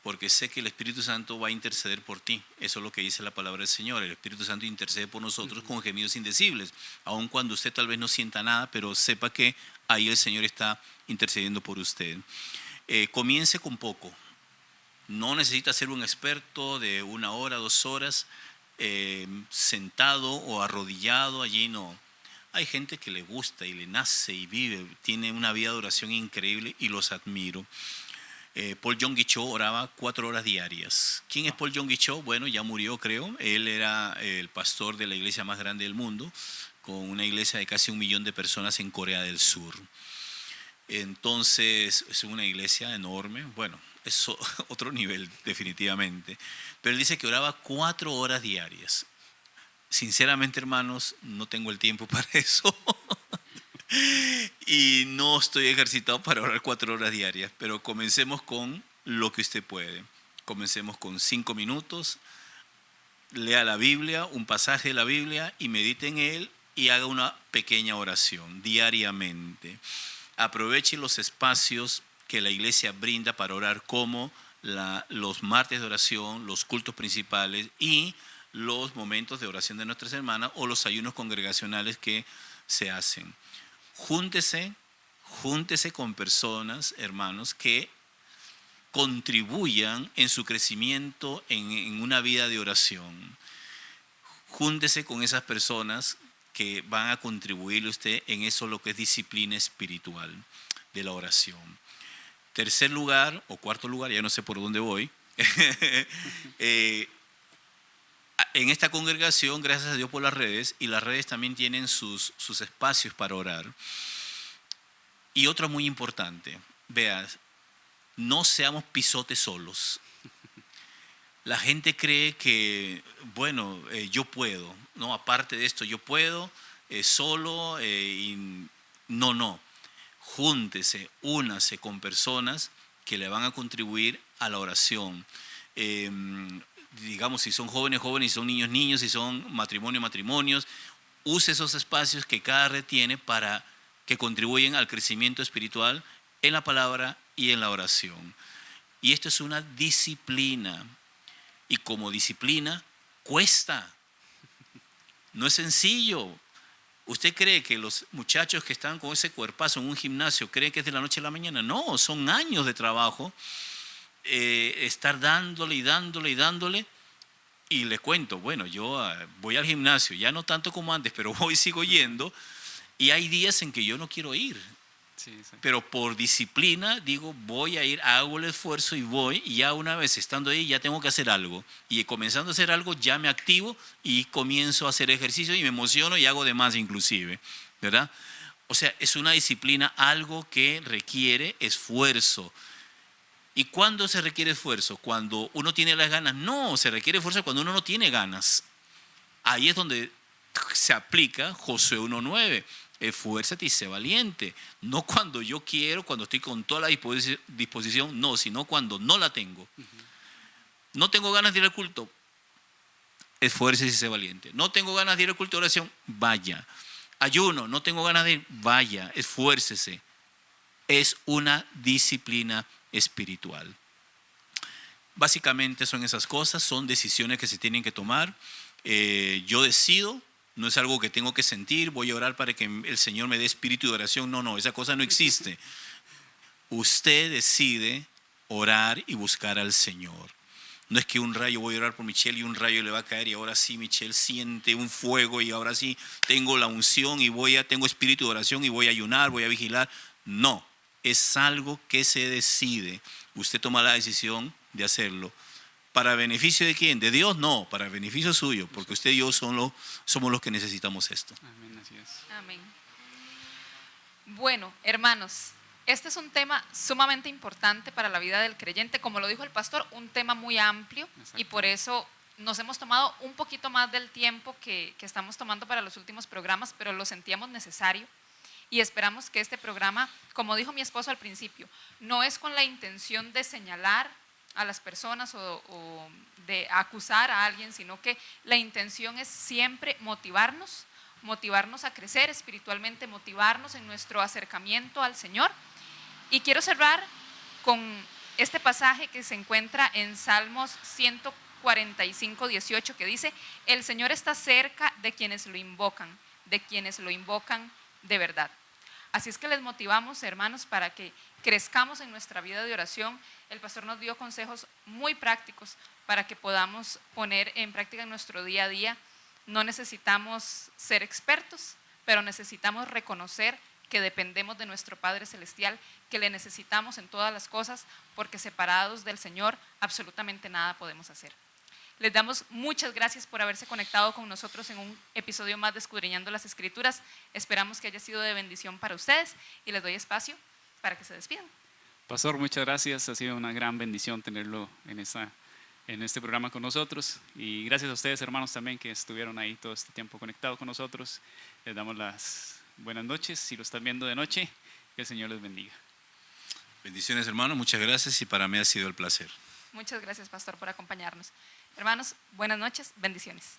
porque sé que el Espíritu Santo va a interceder por ti. Eso es lo que dice la palabra del Señor. El Espíritu Santo intercede por nosotros con gemidos indecibles, aun cuando usted tal vez no sienta nada, pero sepa que ahí el Señor está intercediendo por usted. Comience con poco. No necesita ser un experto de 1 hora, 2 horas, sentado o arrodillado allí, no. Hay gente que le gusta y le nace y vive, tiene una vida de oración increíble y los admiro. Paul Yonggi Cho oraba 4 horas diarias. ¿Quién es Paul Yonggi Cho? Bueno, ya murió, creo. Él era el pastor de la iglesia más grande del mundo, con una iglesia de casi 1 millón de personas en Corea del Sur. Entonces, es una iglesia enorme. Bueno, es otro nivel, definitivamente. Pero él dice que oraba 4 horas diarias. Sinceramente, hermanos, no tengo el tiempo para eso. Y no estoy ejercitado para orar 4 horas diarias. Pero comencemos con lo que usted puede. Comencemos con 5 minutos. Lea la Biblia, un pasaje de la Biblia y medite en él y haga una pequeña oración diariamente. Aproveche los espacios que la iglesia brinda para orar, como los martes de oración, los cultos principales y los momentos de oración de nuestras hermanas o los ayunos congregacionales que se hacen. Júntese con personas, hermanos, que contribuyan en su crecimiento en una vida de oración. Júntese con esas personas que van a contribuirle a usted en eso, lo que es disciplina espiritual de la oración. Tercer lugar o cuarto lugar, ya no sé por dónde voy. En esta congregación, gracias a Dios por las redes, y las redes también tienen sus espacios para orar. Y otro muy importante, veas, no seamos pisotes solos. La gente cree que, bueno, yo puedo, ¿no? Aparte de esto, yo puedo solo. No. Júntese, únase con personas que le van a contribuir a la oración. Digamos, si son jóvenes, si son niños, si son matrimonios, use esos espacios que cada red tiene para que contribuyen al crecimiento espiritual en la palabra y en la oración. Y esto es una disciplina. Y como disciplina, cuesta. No es sencillo. ¿Usted cree que los muchachos que están con ese cuerpazo en un gimnasio creen que es de la noche a la mañana? No, son años de trabajo. Estar dándole. Y le cuento, bueno, yo voy al gimnasio, ya no tanto como antes, pero sigo yendo. Y hay días en que yo no quiero ir. Sí. Pero por disciplina digo, voy a ir, hago el esfuerzo y voy, y ya una vez estando ahí ya tengo que hacer algo, y comenzando a hacer algo ya me activo y comienzo a hacer ejercicio y me emociono y hago de más inclusive, ¿verdad? O sea, es una disciplina, algo que requiere esfuerzo. ¿Y cuándo se requiere esfuerzo? ¿Cuando uno tiene las ganas? No, se requiere esfuerzo cuando uno no tiene ganas. Ahí es donde se aplica Josué 1:9. Esfuérzate y sé valiente. No cuando yo quiero, cuando estoy con toda la disposición, no, sino cuando no la tengo. No tengo ganas de ir al culto, esfuércese y sé valiente. No tengo ganas de ir al culto de oración, vaya. Ayuno, no tengo ganas de ir, vaya, esfuércese. Es una disciplina espiritual. Básicamente son esas cosas, son decisiones que se tienen que tomar. Yo decido. No es algo que tengo que sentir, voy a orar para que el Señor me dé espíritu de oración. No, esa cosa no existe. Usted decide orar y buscar al Señor. No es que un rayo, voy a orar por Michelle y un rayo le va a caer y ahora sí Michelle siente un fuego y ahora sí tengo la unción y tengo espíritu de oración y voy a ayunar, voy a vigilar. No, es algo que se decide. Usted toma la decisión de hacerlo. ¿Para beneficio de quién? ¿De Dios? No, para beneficio suyo, porque usted y yo somos los que necesitamos esto. Amén, así es. Amén. Bueno, hermanos, este es un tema sumamente importante para la vida del creyente, como lo dijo el pastor, un tema muy amplio, y por eso nos hemos tomado un poquito más del tiempo que estamos tomando para los últimos programas, pero lo sentíamos necesario y esperamos que este programa, como dijo mi esposo al principio, no es con la intención de señalar a las personas o de acusar a alguien, sino que la intención es siempre motivarnos a crecer espiritualmente, motivarnos en nuestro acercamiento al Señor. Y quiero cerrar con este pasaje que se encuentra en Salmos 145:18, que dice: el Señor está cerca de quienes lo invocan de verdad. Así es que les motivamos, hermanos, para que crezcamos en nuestra vida de oración. El pastor nos dio consejos muy prácticos para que podamos poner en práctica en nuestro día a día. No necesitamos ser expertos, pero necesitamos reconocer que dependemos de nuestro Padre Celestial, que le necesitamos en todas las cosas, porque separados del Señor absolutamente nada podemos hacer. Les damos muchas gracias por haberse conectado con nosotros en un episodio más de Escudriñando las Escrituras. Esperamos que haya sido de bendición para ustedes y les doy espacio para que se despidan. Pastor, muchas gracias. Ha sido una gran bendición tenerlo en este programa con nosotros. Y gracias a ustedes, hermanos, también que estuvieron ahí todo este tiempo conectados con nosotros. Les damos las buenas noches. Si lo están viendo de noche, que el Señor les bendiga. Bendiciones, hermanos. Muchas gracias y para mí ha sido el placer. Muchas gracias, pastor, por acompañarnos. Hermanos, buenas noches, bendiciones.